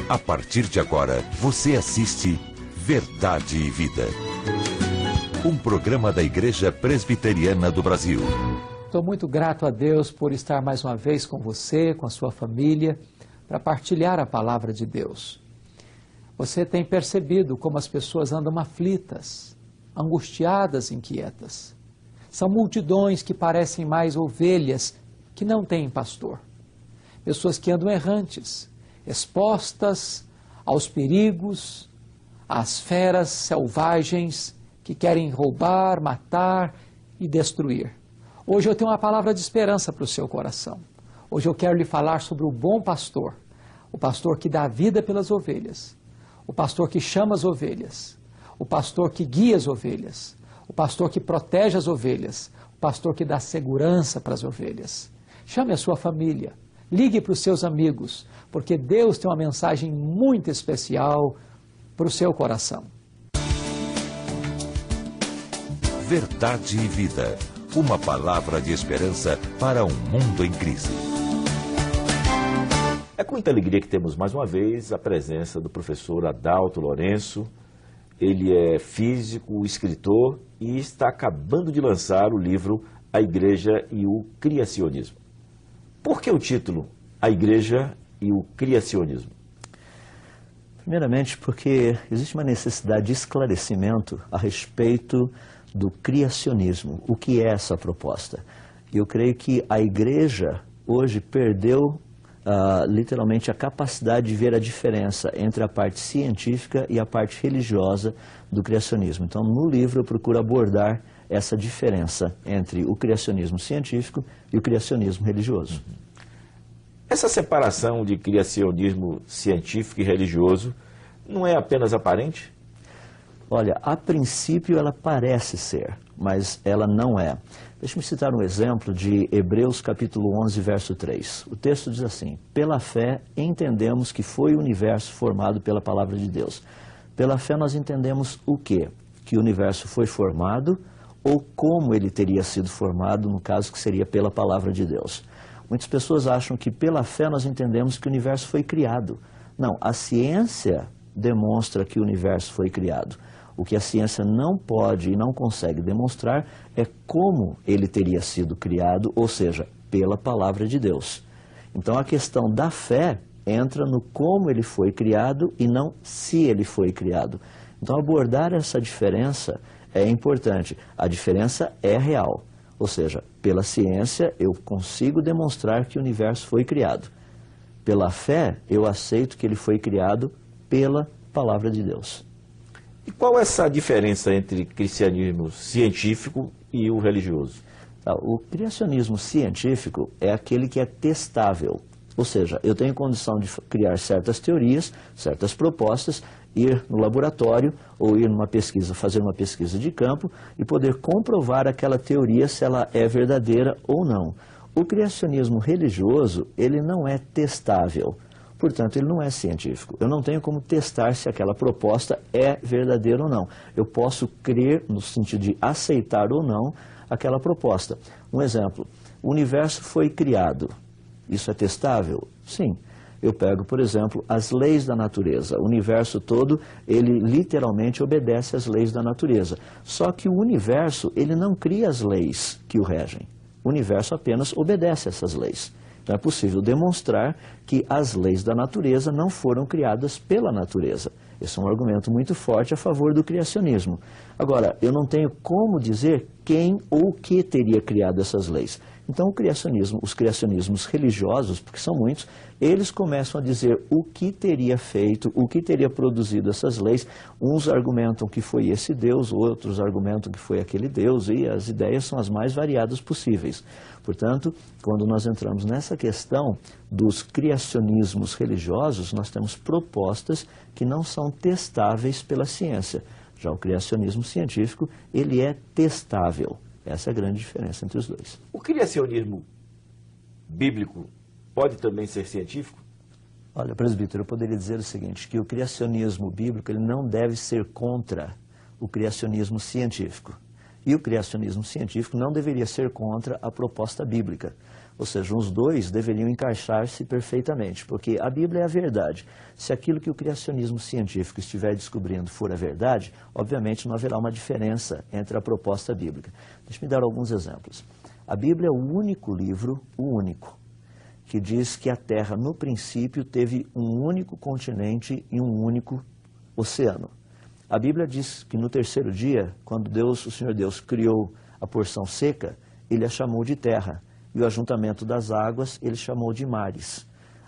A partir de agora, você assiste Verdade e Vida. Um programa da Igreja Presbiteriana do Brasil. Estou muito grato a Deus por estar mais uma vez com você, com a sua família, para partilhar a palavra de Deus. Você tem percebido como as pessoas andam aflitas, angustiadas, inquietas. São multidões que parecem mais ovelhas que não têm pastor. Pessoas que andam errantes, expostas aos perigos, às feras selvagens que querem roubar, matar e destruir. Hoje eu tenho uma palavra de esperança para o seu coração. Hoje eu quero lhe falar sobre o bom pastor, o pastor que dá a vida pelas ovelhas, o pastor que chama as ovelhas, o pastor que guia as ovelhas, o pastor que protege as ovelhas, o pastor que dá segurança para as ovelhas. Chame a sua família, ligue para os seus amigos, porque Deus tem uma mensagem muito especial para o seu coração. Verdade e Vida. Uma palavra de esperança para um mundo em crise. É com muita alegria que temos mais uma vez a presença do professor Adalto Lourenço. Ele é físico, escritor e está acabando de lançar o livro A Igreja e o Criacionismo. Por que o título A Igreja e o Criacionismo? Primeiramente porque existe uma necessidade de esclarecimento a respeito do criacionismo. O que é essa proposta? Eu creio que a igreja hoje perdeu literalmente a capacidade de ver a diferença entre a parte científica e a parte religiosa do criacionismo. Então, no livro eu procuro abordar essa diferença entre o criacionismo científico e o criacionismo religioso. Essa separação de criacionismo científico e religioso não é apenas aparente? Olha, a princípio ela parece ser, mas ela não é. Deixe-me citar um exemplo de Hebreus capítulo 11, verso 3. O texto diz assim: pela fé entendemos que foi o universo formado pela palavra de Deus. Pela fé nós entendemos o quê? Que o universo foi formado ou como ele teria sido formado, no caso que seria pela palavra de Deus. Muitas pessoas acham que pela fé nós entendemos que o universo foi criado. Não, a ciência demonstra que o universo foi criado. O que a ciência não pode e não consegue demonstrar é como ele teria sido criado, ou seja, pela palavra de Deus. Então a questão da fé entra no como ele foi criado e não se ele foi criado. Então abordar essa diferença é importante. A diferença é real, ou seja, pela ciência eu consigo demonstrar que o universo foi criado. Pela fé eu aceito que ele foi criado pela palavra de Deus. E qual é essa diferença entre criacionismo científico e o religioso? O criacionismo científico é aquele que é testável, ou seja, eu tenho condição de criar certas teorias, certas propostas, ir no laboratório ou ir numa pesquisa, fazer uma pesquisa de campo e poder comprovar aquela teoria se ela é verdadeira ou não. O criacionismo religioso, ele não é testável. Portanto, ele não é científico. Eu não tenho como testar se aquela proposta é verdadeira ou não. Eu posso crer no sentido de aceitar ou não aquela proposta. Um exemplo, o universo foi criado. Isso é testável? Sim. Eu pego, por exemplo, as leis da natureza. O universo todo, ele literalmente obedece às leis da natureza. Só que o universo, ele não cria as leis que o regem. O universo apenas obedece a essas leis. Então é possível demonstrar que as leis da natureza não foram criadas pela natureza. Esse é um argumento muito forte a favor do criacionismo. Agora, eu não tenho como dizer quem ou o que teria criado essas leis. Então o criacionismo, os criacionismos religiosos, porque são muitos, eles começam a dizer o que teria feito, o que teria produzido essas leis. Uns argumentam que foi esse Deus, outros argumentam que foi aquele Deus, e as ideias são as mais variadas possíveis. Portanto, quando nós entramos nessa questão dos criacionismos religiosos, nós temos propostas que não são testáveis pela ciência. Já o criacionismo científico, ele é testável. Essa é a grande diferença entre os dois. O criacionismo bíblico pode também ser científico? Olha, presbítero, eu poderia dizer o seguinte, que o criacionismo bíblico ele não deve ser contra o criacionismo científico. E o criacionismo científico não deveria ser contra a proposta bíblica. Ou seja, os dois deveriam encaixar-se perfeitamente, porque a Bíblia é a verdade. Se aquilo que o criacionismo científico estiver descobrindo for a verdade, obviamente não haverá uma diferença entre a proposta bíblica. Deixe-me dar alguns exemplos. A Bíblia é o único livro, o único, que diz que a Terra, no princípio, teve um único continente e um único oceano. A Bíblia diz que no terceiro dia, quando o Senhor Deus criou a porção seca, ele a chamou de terra, e o ajuntamento das águas ele chamou de mares.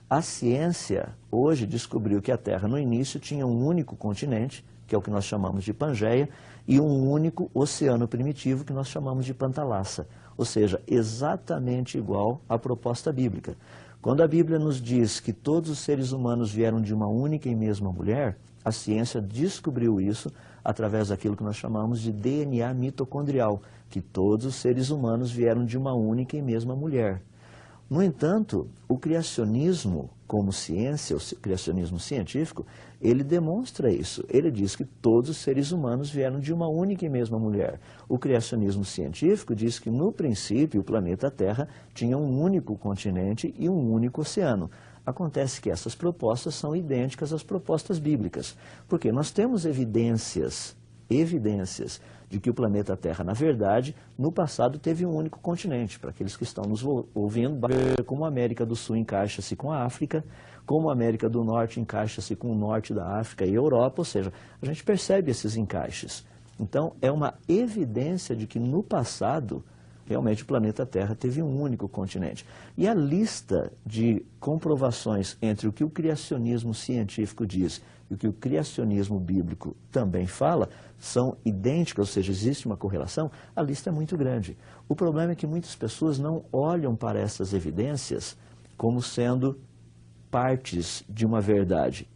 A ciência hoje descobriu que a Terra no início tinha um único continente, que é o que nós chamamos de Pangeia, e um único oceano primitivo, que nós chamamos de Pantalassa, ou seja, exatamente igual à proposta bíblica. Quando a Bíblia nos diz que todos os seres humanos vieram de uma única e mesma mulher, a ciência descobriu isso através daquilo que nós chamamos de DNA mitocondrial, que todos os seres humanos vieram de uma única e mesma mulher. No entanto, o criacionismo como ciência, o criacionismo científico, ele demonstra isso. Ele diz que todos os seres humanos vieram de uma única e mesma mulher. O criacionismo científico diz que, no princípio, o planeta Terra tinha um único continente e um único oceano. Acontece que essas propostas são idênticas às propostas bíblicas, porque nós temos evidências de que o planeta Terra, na verdade, no passado teve um único continente. Para aqueles que estão nos ouvindo, como a América do Sul encaixa-se com a África, como a América do Norte encaixa-se com o norte da África e a Europa, ou seja, a gente percebe esses encaixes. Então, é uma evidência de que no passado, realmente o planeta Terra teve um único continente. E a lista de comprovações entre o que o criacionismo científico diz e o que o criacionismo bíblico também fala são idênticas, ou seja, existe uma correlação, a lista é muito grande. O problema é que muitas pessoas não olham para essas evidências como sendo partes de uma verdade.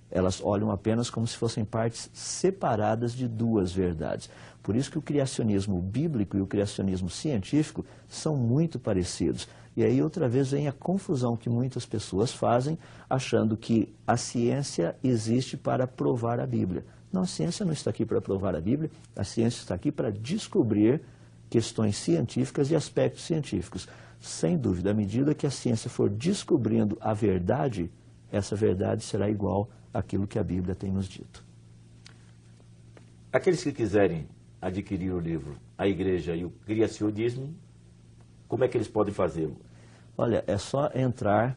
Elas olham apenas como se fossem partes separadas de duas verdades. Por isso que o criacionismo bíblico e o criacionismo científico são muito parecidos. E aí outra vez vem a confusão que muitas pessoas fazem, achando que a ciência existe para provar a Bíblia. Não, a ciência não está aqui para provar a Bíblia, a ciência está aqui para descobrir questões científicas e aspectos científicos. Sem dúvida, à medida que a ciência for descobrindo a verdade, essa verdade será igual àquilo que a Bíblia tem nos dito. Aqueles que quiserem adquirir o livro A Igreja e o Criacionismo, como é que eles podem fazê-lo? Olha, é só entrar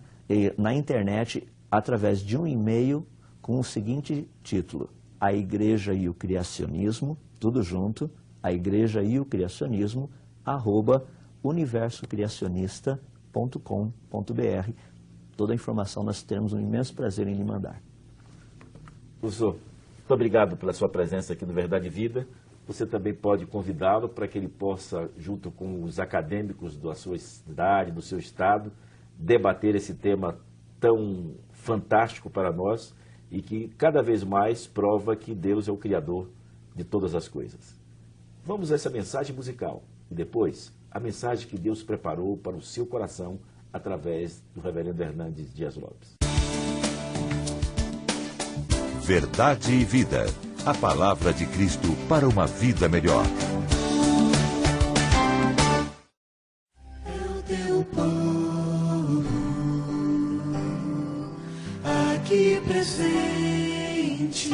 na internet através de um e-mail com o seguinte título: A Igreja e o Criacionismo, tudo junto, A Igreja e o Criacionismo, @universocriacionista.com.br. Toda a informação nós teremos um imenso prazer em lhe mandar. Professor, muito obrigado pela sua presença aqui no Verdade e Vida. Você também pode convidá-lo para que ele possa, junto com os acadêmicos da sua cidade, do seu estado, debater esse tema tão fantástico para nós e que cada vez mais prova que Deus é o Criador de todas as coisas. Vamos a essa mensagem musical e depois a mensagem que Deus preparou para o seu coração através do reverendo Hernandes Dias Lopes. Verdade e Vida. A palavra de Cristo para uma vida melhor. É o teu povo aqui presente,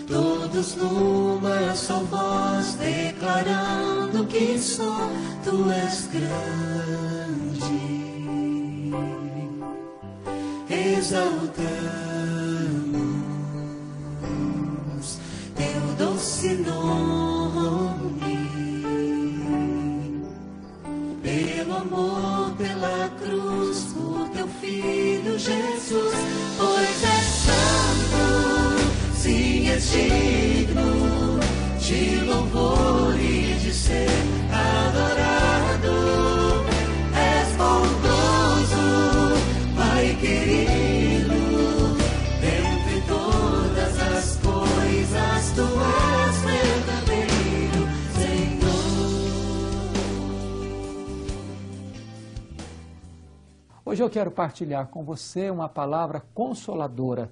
todos numa só voz declarando que só tu és grande, exaltando teu doce nome, pelo amor, pela cruz, por teu Filho Jesus, pois és santo, sim, és digno de louvor e de ser adorado, és bondoso, Pai querido, dentre todas as coisas tu és verdadeiro, Senhor. Hoje eu quero partilhar com você uma palavra consoladora.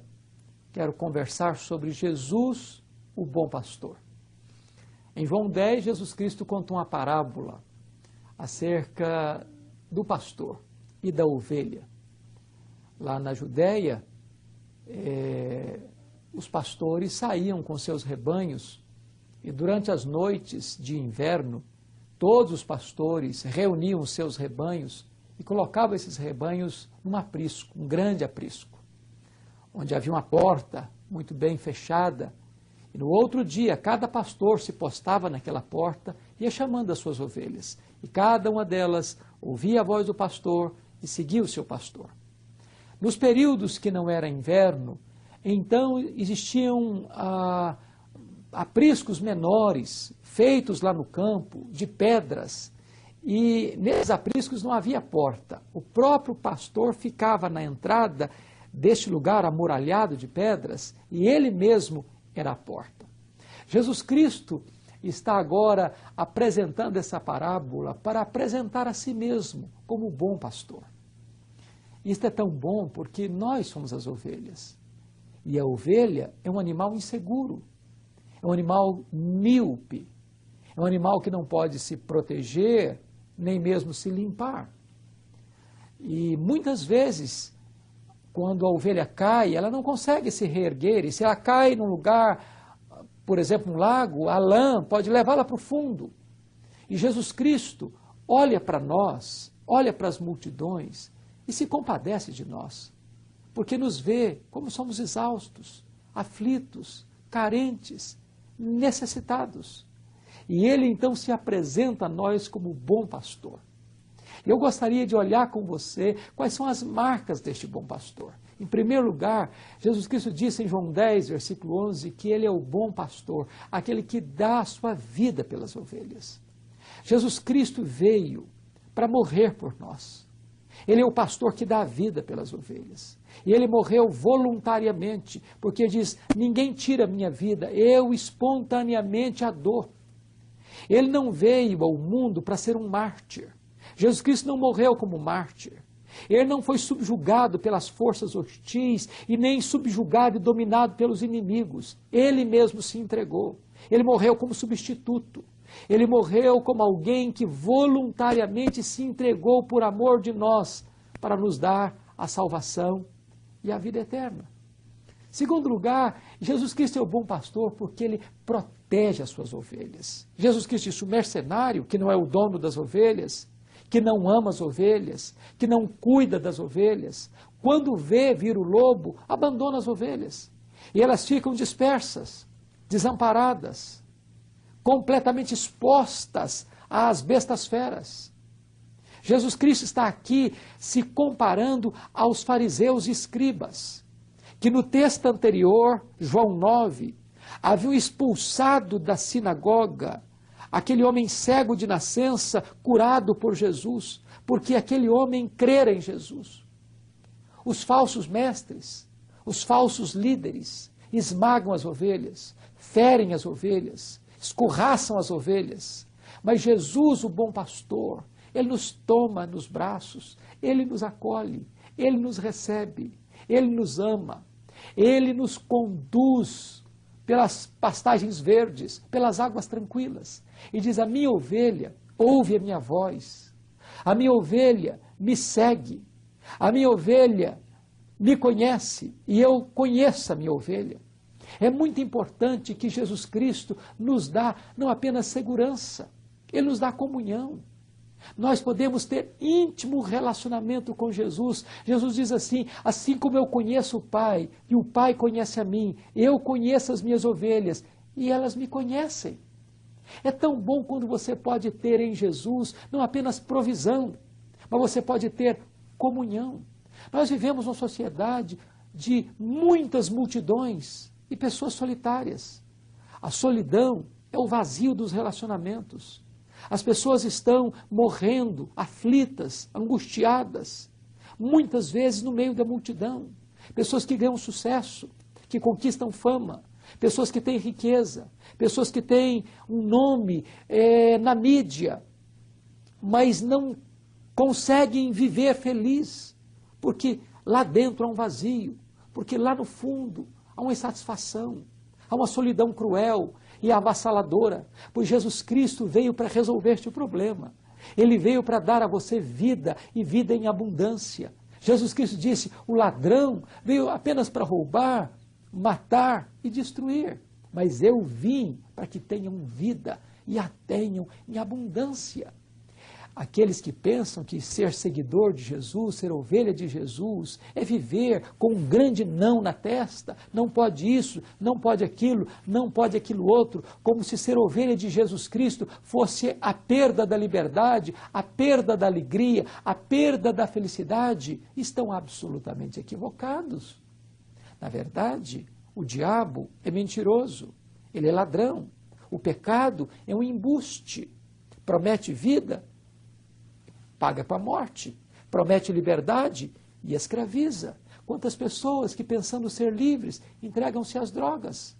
Quero conversar sobre Jesus, o bom pastor. Em João 10, Jesus Cristo contou uma parábola. acerca do pastor e da ovelha. Lá na Judéia, os pastores saíam com seus rebanhos e durante as noites de inverno, todos os pastores reuniam seus rebanhos e colocavam esses rebanhos num aprisco, um grande aprisco, onde havia uma porta muito bem fechada. E no outro dia, cada pastor se postava naquela porta e ia chamando as suas ovelhas. E cada uma delas ouvia a voz do pastor e seguia o seu pastor. Nos períodos que não era inverno, então existiam apriscos menores, feitos lá no campo, de pedras. E nesses apriscos não havia porta. O próprio pastor ficava na entrada deste lugar amuralhado de pedras e ele mesmo era a porta. Jesus Cristo está agora apresentando essa parábola para apresentar a si mesmo como o bom pastor. Isto é tão bom porque nós somos as ovelhas. E a ovelha é um animal inseguro, é um animal míope, é um animal que não pode se proteger, nem mesmo se limpar. E muitas vezes, quando a ovelha cai, ela não consegue se reerguer, e se ela cai num lugar, por exemplo, um lago, a lã pode levá-la para o fundo. E Jesus Cristo olha para nós, olha para as multidões e se compadece de nós, porque nos vê como somos exaustos, aflitos, carentes, necessitados. E Ele então se apresenta a nós como bom pastor. Eu gostaria de olhar com você quais são as marcas deste bom pastor. Em primeiro lugar, Jesus Cristo disse em João 10, versículo 11, que Ele é o bom pastor, aquele que dá a sua vida pelas ovelhas. Jesus Cristo veio para morrer por nós. Ele é o pastor que dá a vida pelas ovelhas. E Ele morreu voluntariamente, porque diz, ninguém tira a minha vida, eu espontaneamente a dou. Ele não veio ao mundo para ser um mártir. Jesus Cristo não morreu como mártir. Ele não foi subjugado pelas forças hostis e nem subjugado e dominado pelos inimigos. Ele mesmo se entregou. Ele morreu como substituto. Ele morreu como alguém que voluntariamente se entregou por amor de nós para nos dar a salvação e a vida eterna. Segundo lugar, Jesus Cristo é o bom pastor porque Ele protege as suas ovelhas. Jesus Cristo disse, o mercenário, que não é o dono das ovelhas, que não ama as ovelhas, que não cuida das ovelhas, quando vê vir o lobo, abandona as ovelhas. E elas ficam dispersas, desamparadas, completamente expostas às bestas feras. Jesus Cristo está aqui se comparando aos fariseus e escribas, que no texto anterior, João 9, haviam expulsado da sinagoga aquele homem cego de nascença, curado por Jesus, porque aquele homem crera em Jesus. Os falsos mestres, os falsos líderes, esmagam as ovelhas, ferem as ovelhas, escorraçam as ovelhas. Mas Jesus, o bom pastor, Ele nos toma nos braços, Ele nos acolhe, Ele nos recebe, Ele nos ama, Ele nos conduz pelas pastagens verdes, pelas águas tranquilas. E diz, a minha ovelha ouve a minha voz, a minha ovelha me segue, a minha ovelha me conhece e eu conheço a minha ovelha. É muito importante que Jesus Cristo nos dá não apenas segurança, Ele nos dá comunhão. Nós podemos ter íntimo relacionamento com Jesus. Jesus diz assim como eu conheço o Pai e o Pai conhece a mim, eu conheço as minhas ovelhas e elas me conhecem. É tão bom quando você pode ter em Jesus não apenas provisão, mas você pode ter comunhão. Nós vivemos uma sociedade de muitas multidões e pessoas solitárias. A solidão é o vazio dos relacionamentos. As pessoas estão morrendo, aflitas, angustiadas, muitas vezes no meio da multidão. Pessoas que ganham sucesso, que conquistam fama, pessoas que têm riqueza, pessoas que têm um nome na mídia, mas não conseguem viver feliz, porque lá dentro há um vazio, porque lá no fundo há uma insatisfação, há uma solidão cruel e avassaladora, pois Jesus Cristo veio para resolver este problema. Ele veio para dar a você vida e vida em abundância. Jesus Cristo disse, o ladrão veio apenas para roubar, matar e destruir. Mas eu vim para que tenham vida e a tenham em abundância. Aqueles que pensam que ser seguidor de Jesus, ser ovelha de Jesus, é viver com um grande não na testa, não pode isso, não pode aquilo, não pode aquilo outro, como se ser ovelha de Jesus Cristo fosse a perda da liberdade, a perda da alegria, a perda da felicidade, estão absolutamente equivocados. Na verdade, o diabo é mentiroso, ele é ladrão, o pecado é um embuste, promete vida, paga para a morte, promete liberdade e escraviza. Quantas pessoas que, pensando ser livres, entregam-se às drogas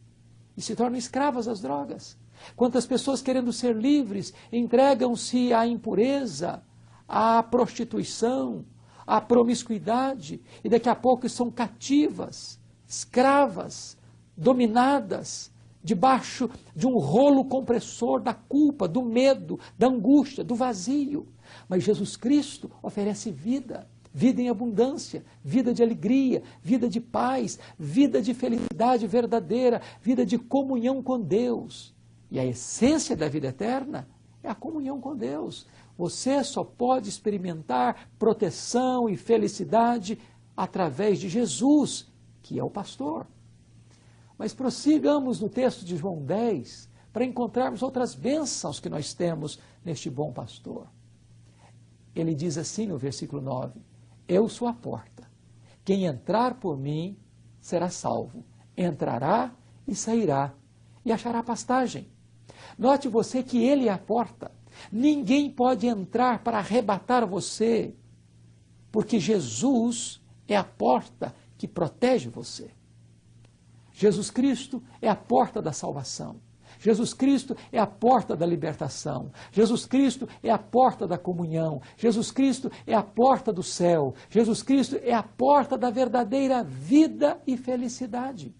e se tornam escravas às drogas. Quantas pessoas, querendo ser livres, entregam-se à impureza, à prostituição, à promiscuidade, e daqui a pouco são cativas, escravas, dominadas, debaixo de um rolo compressor da culpa, do medo, da angústia, do vazio. Mas Jesus Cristo oferece vida, vida em abundância, vida de alegria, vida de paz, vida de felicidade verdadeira, vida de comunhão com Deus. E a essência da vida eterna é a comunhão com Deus. Você só pode experimentar proteção e felicidade através de Jesus, que é o pastor. Mas prossigamos no texto de João 10 para encontrarmos outras bênçãos que nós temos neste bom pastor. Ele diz assim no versículo 9, eu sou a porta, quem entrar por mim será salvo, entrará e sairá e achará pastagem. Note você que ele é a porta, ninguém pode entrar para arrebatar você, porque Jesus é a porta que protege você. Jesus Cristo é a porta da salvação. Jesus Cristo é a porta da libertação. Jesus Cristo é a porta da comunhão. Jesus Cristo é a porta do céu. Jesus Cristo é a porta da verdadeira vida e felicidade.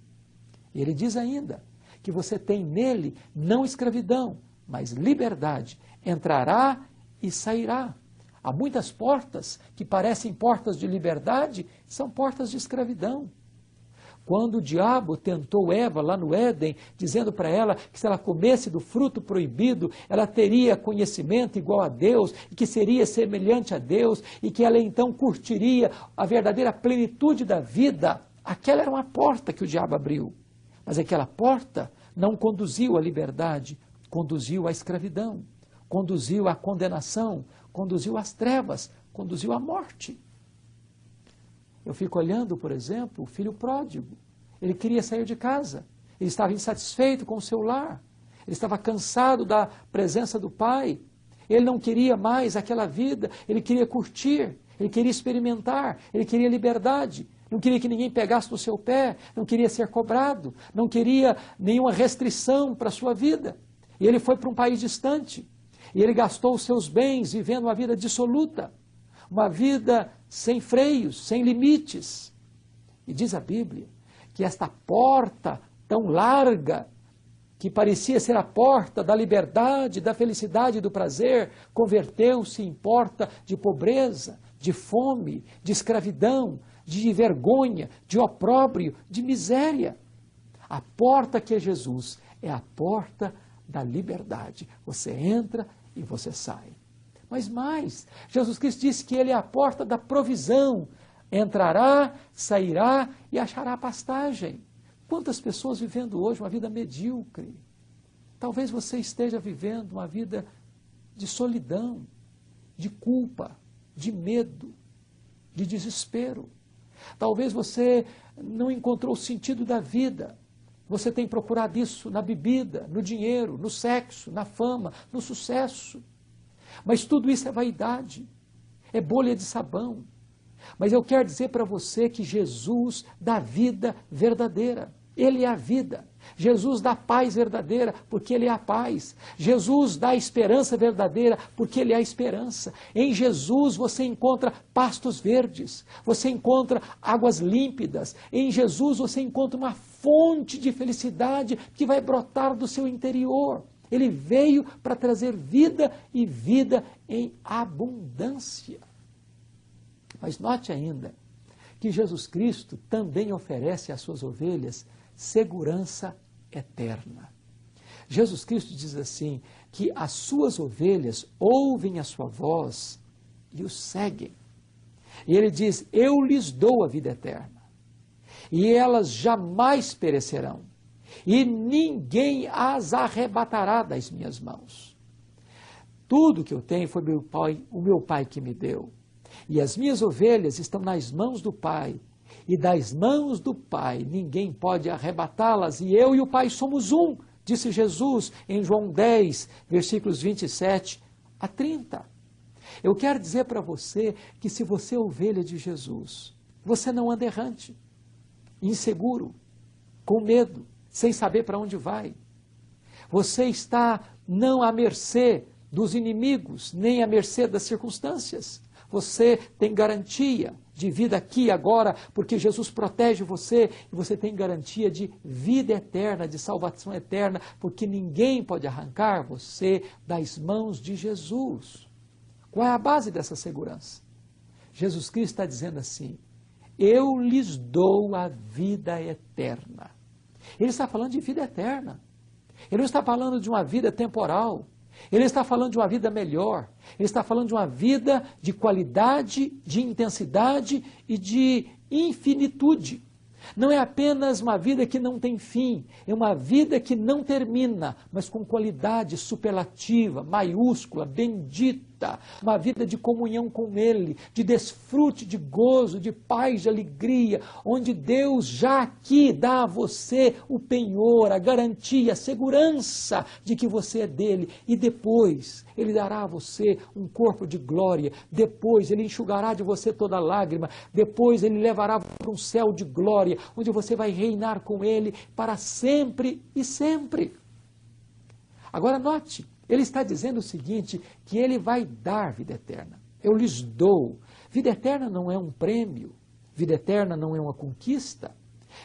E ele diz ainda que você tem nele não escravidão, mas liberdade. Entrará e sairá. Há muitas portas que parecem portas de liberdade, são portas de escravidão. Quando o diabo tentou Eva lá no Éden, dizendo para ela que se ela comesse do fruto proibido, ela teria conhecimento igual a Deus, e que seria semelhante a Deus, e que ela então curtiria a verdadeira plenitude da vida, aquela era uma porta que o diabo abriu. Mas aquela porta não conduziu à liberdade, conduziu à escravidão, conduziu à condenação, conduziu às trevas, conduziu à morte. Eu fico olhando, por exemplo, o filho pródigo. Ele queria sair de casa. Ele estava insatisfeito com o seu lar. Ele estava cansado da presença do pai. Ele não queria mais aquela vida. Ele queria curtir. Ele queria experimentar. Ele queria liberdade. Não queria que ninguém pegasse no seu pé. Não queria ser cobrado. Não queria nenhuma restrição para a sua vida. E ele foi para um país distante. E ele gastou os seus bens vivendo uma vida dissoluta. Uma vida sem freios, sem limites. E diz a Bíblia que esta porta tão larga, que parecia ser a porta da liberdade, da felicidade e do prazer, converteu-se em porta de pobreza, de fome, de escravidão, de vergonha, de opróbrio, de miséria. A porta que é Jesus é a porta da liberdade. Você entra e você sai. Mas mais, Jesus Cristo disse que ele é a porta da provisão. Entrará, sairá e achará pastagem. Quantas pessoas vivendo hoje uma vida medíocre? Talvez você esteja vivendo uma vida de solidão, de culpa, de medo, de desespero. Talvez você não encontrou o sentido da vida. Você tem procurado isso na bebida, no dinheiro, no sexo, na fama, no sucesso. Mas tudo isso é vaidade, é bolha de sabão. Mas eu quero dizer para você que Jesus dá vida verdadeira. Ele é a vida. Jesus dá paz verdadeira, porque Ele é a paz. Jesus dá esperança verdadeira, porque Ele é a esperança. Em Jesus você encontra pastos verdes, você encontra águas límpidas. Em Jesus você encontra uma fonte de felicidade que vai brotar do seu interior. Ele veio para trazer vida e vida em abundância. Mas note ainda que Jesus Cristo também oferece às suas ovelhas segurança eterna. Jesus Cristo diz assim, que as suas ovelhas ouvem a sua voz e o seguem. E ele diz, eu lhes dou a vida eterna, e elas jamais perecerão, e ninguém as arrebatará das minhas mãos. Tudo que eu tenho foi o meu Pai que me deu, e as minhas ovelhas estão nas mãos do Pai, e das mãos do Pai ninguém pode arrebatá-las, e eu e o Pai somos um, disse Jesus em João 10, versículos 27 a 30. Eu quero dizer para você que se você é ovelha de Jesus, você não anda errante, inseguro, com medo, sem saber para onde vai. Você está não à mercê dos inimigos, nem à mercê das circunstâncias. Você tem garantia de vida aqui e agora, porque Jesus protege você, e você tem garantia de vida eterna, de salvação eterna, porque ninguém pode arrancar você das mãos de Jesus. Qual é a base dessa segurança? Jesus Cristo está dizendo assim, eu lhes dou a vida eterna. Ele está falando de vida eterna. Ele não está falando de uma vida temporal. Ele está falando de uma vida melhor. Ele está falando de uma vida de qualidade, de intensidade e de infinitude. Não é apenas uma vida que não tem fim, é uma vida que não termina, mas com qualidade superlativa, maiúscula, bendita, uma vida de comunhão com Ele, de desfrute, de gozo, de paz, de alegria, onde Deus já aqui dá a você o penhor, a garantia, a segurança de que você é dele, e depois Ele dará a você um corpo de glória, depois Ele enxugará de você toda lágrima, depois Ele levará para um céu de glória, onde você vai reinar com Ele para sempre e sempre. Agora note, Ele está dizendo o seguinte, que Ele vai dar vida eterna. Eu lhes dou. Vida eterna não é um prêmio, vida eterna não é uma conquista,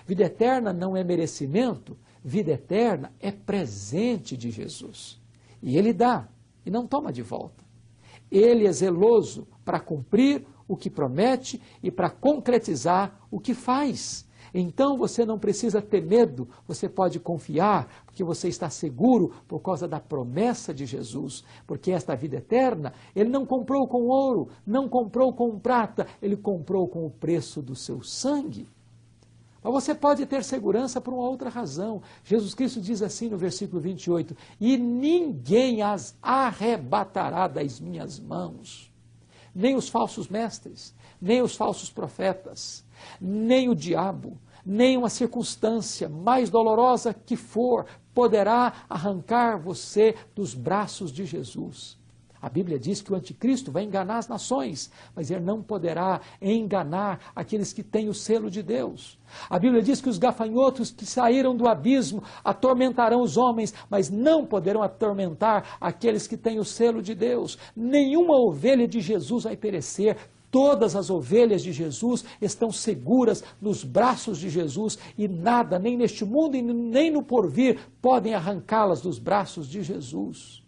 vida eterna não é merecimento, vida eterna é presente de Jesus. E Ele dá, e não toma de volta. Ele é zeloso para cumprir o que promete e para concretizar o que faz. Então você não precisa ter medo, você pode confiar, porque você está seguro por causa da promessa de Jesus. Porque esta vida eterna, Ele não comprou com ouro, não comprou com prata, Ele comprou com o preço do seu sangue. Mas você pode ter segurança por uma outra razão. Jesus Cristo diz assim no versículo 28, e ninguém as arrebatará das minhas mãos. Nem os falsos mestres, nem os falsos profetas, nem o diabo, nem uma circunstância mais dolorosa que for, poderá arrancar você dos braços de Jesus. A Bíblia diz que o anticristo vai enganar as nações, mas ele não poderá enganar aqueles que têm o selo de Deus. A Bíblia diz que os gafanhotos que saíram do abismo atormentarão os homens, mas não poderão atormentar aqueles que têm o selo de Deus. Nenhuma ovelha de Jesus vai perecer. Todas as ovelhas de Jesus estão seguras nos braços de Jesus e nada, nem neste mundo e nem no porvir, podem arrancá-las dos braços de Jesus.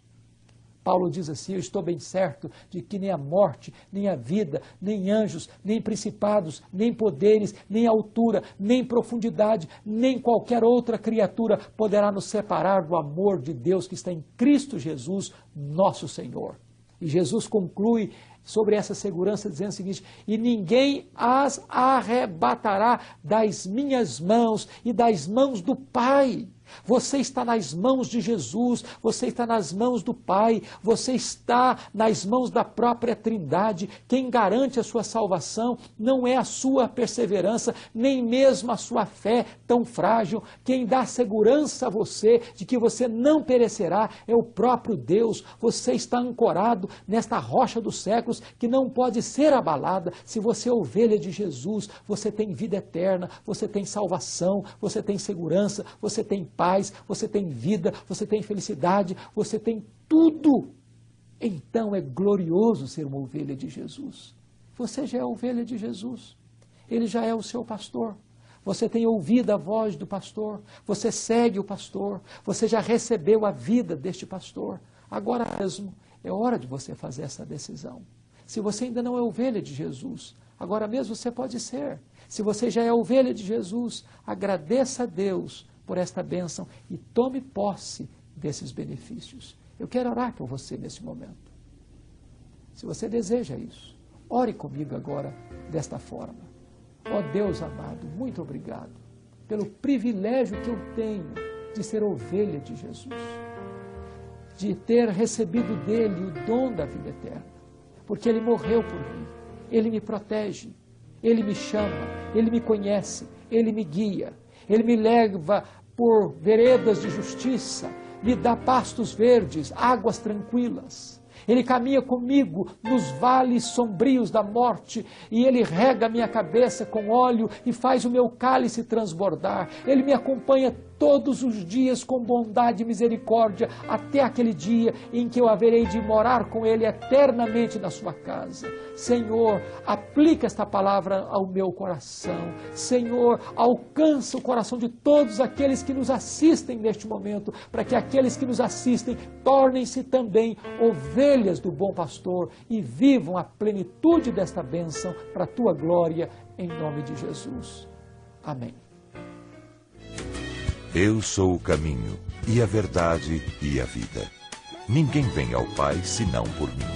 Paulo diz assim, eu estou bem certo de que nem a morte, nem a vida, nem anjos, nem principados, nem poderes, nem altura, nem profundidade, nem qualquer outra criatura poderá nos separar do amor de Deus que está em Cristo Jesus, nosso Senhor. E Jesus conclui sobre essa segurança dizendo o seguinte, e ninguém as arrebatará das minhas mãos e das mãos do Pai. Você está nas mãos de Jesus, você está nas mãos do Pai, você está nas mãos da própria Trindade. Quem garante a sua salvação não é a sua perseverança, nem mesmo a sua fé tão frágil. Quem dá segurança a você de que você não perecerá é o próprio Deus. Você está ancorado nesta rocha dos séculos que não pode ser abalada. Se você é ovelha de Jesus, você tem vida eterna, você tem salvação, você tem segurança, você tem paz, você tem vida, você tem felicidade, você tem tudo. Então é glorioso ser uma ovelha de Jesus. Você já é ovelha de Jesus. Ele já é o seu pastor. Você tem ouvido a voz do pastor, você segue o pastor, você já recebeu a vida deste pastor. Agora mesmo é hora de você fazer essa decisão. Se você ainda não é ovelha de Jesus, agora mesmo você pode ser. Se você já é ovelha de Jesus, agradeça a Deus por esta bênção e tome posse desses benefícios. Eu quero orar por você nesse momento. Se você deseja isso, ore comigo agora desta forma. Ó Deus amado, muito obrigado pelo privilégio que eu tenho de ser ovelha de Jesus, de ter recebido dele o dom da vida eterna, porque ele morreu por mim, ele me protege, ele me chama, ele me conhece, ele me guia, ele me leva por veredas de justiça, me dá pastos verdes, águas tranquilas. Ele caminha comigo nos vales sombrios da morte e Ele rega a minha cabeça com óleo e faz o meu cálice transbordar. Ele me acompanha todos os dias com bondade e misericórdia até aquele dia em que eu haverei de morar com Ele eternamente na sua casa. Senhor, aplica esta palavra ao meu coração. Senhor, alcança o coração de todos aqueles que nos assistem neste momento, para que aqueles que nos assistem tornem-se também ovelhas do bom pastor e vivam a plenitude desta bênção para a tua glória, em nome de Jesus. Amém. Eu sou o caminho, e a verdade, e a vida. Ninguém vem ao Pai senão por mim.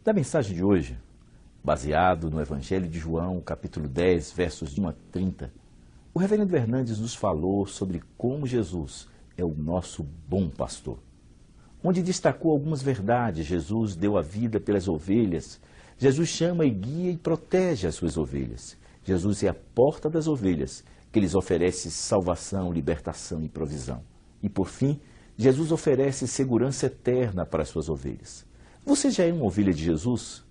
Da mensagem de hoje, baseado no Evangelho de João, capítulo 10, versos de 1 a 30, o reverendo Hernandes nos falou sobre como Jesus é o nosso bom pastor. Onde destacou algumas verdades. Jesus deu a vida pelas ovelhas. Jesus chama e guia e protege as suas ovelhas. Jesus é a porta das ovelhas, que lhes oferece salvação, libertação e provisão. E por fim, Jesus oferece segurança eterna para as suas ovelhas. Você já é uma ovelha de Jesus?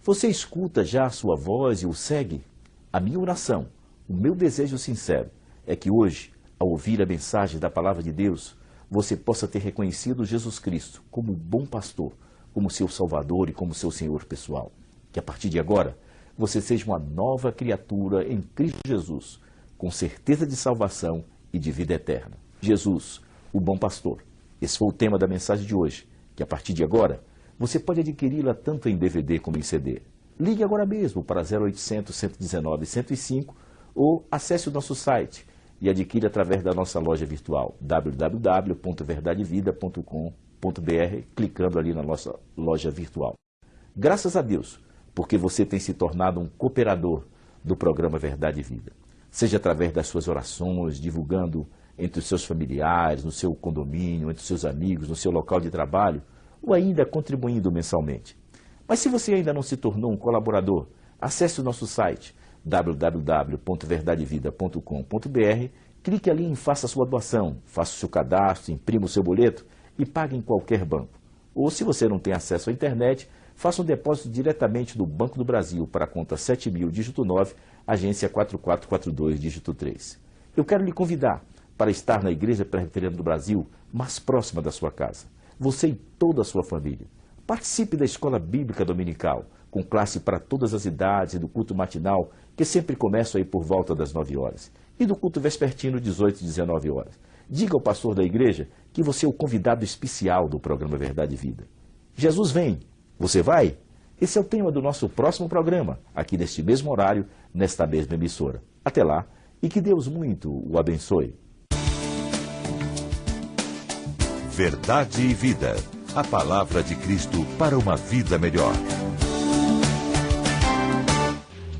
Você escuta já a sua voz e o segue? A minha oração, o meu desejo sincero, é que hoje, ao ouvir a mensagem da palavra de Deus, você possa ter reconhecido Jesus Cristo como o bom pastor, como seu Salvador e como seu Senhor pessoal. Que a partir de agora, você seja uma nova criatura em Cristo Jesus, com certeza de salvação e de vida eterna. Jesus, o bom pastor. Esse foi o tema da mensagem de hoje, que a partir de agora, você pode adquiri-la tanto em DVD como em CD. Ligue agora mesmo para 0800 119 105 ou acesse o nosso site e adquira através da nossa loja virtual www.verdadevida.com.br, clicando ali na nossa loja virtual. Graças a Deus, porque você tem se tornado um cooperador do programa Verdade e Vida. Seja através das suas orações, divulgando entre os seus familiares, no seu condomínio, entre os seus amigos, no seu local de trabalho, ou ainda contribuindo mensalmente. Mas se você ainda não se tornou um colaborador, acesse o nosso site www.verdadevida.com.br, clique ali em Faça Sua Doação, faça o seu cadastro, imprima o seu boleto e pague em qualquer banco. Ou se você não tem acesso à internet, faça um depósito diretamente do Banco do Brasil para a conta 7.000, dígito 9, agência 4442, dígito 3. Eu quero lhe convidar para estar na Igreja Presbiteriana do Brasil, mais próxima da sua casa. Você e toda a sua família. Participe da Escola Bíblica Dominical, com classe para todas as idades, e do culto matinal, que sempre começa aí por volta das 9 horas, e do culto vespertino, 18 e 19 horas. Diga ao pastor da igreja que você é o convidado especial do programa Verdade e Vida. Jesus vem. Você vai? Esse é o tema do nosso próximo programa, aqui neste mesmo horário, nesta mesma emissora. Até lá, e que Deus muito o abençoe. Verdade e Vida. A palavra de Cristo para uma vida melhor.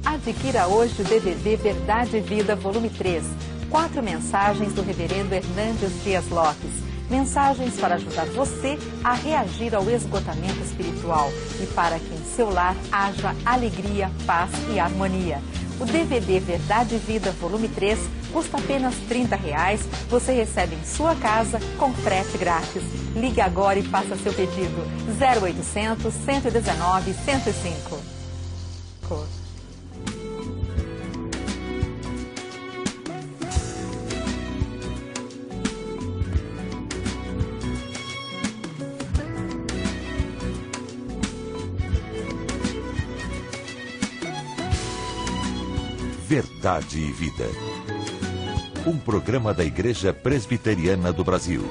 Adquira hoje o DVD Verdade e Vida, volume 3. 4 mensagens do reverendo Hernandes Dias Lopes. Mensagens para ajudar você a reagir ao esgotamento espiritual e para que em seu lar haja alegria, paz e harmonia. O DVD Verdade e Vida, volume 3, custa apenas R$ 30. Você recebe em sua casa com frete grátis. Ligue agora e faça seu pedido. 0800 119 105. Verdade e Vida. Um programa da Igreja Presbiteriana do Brasil.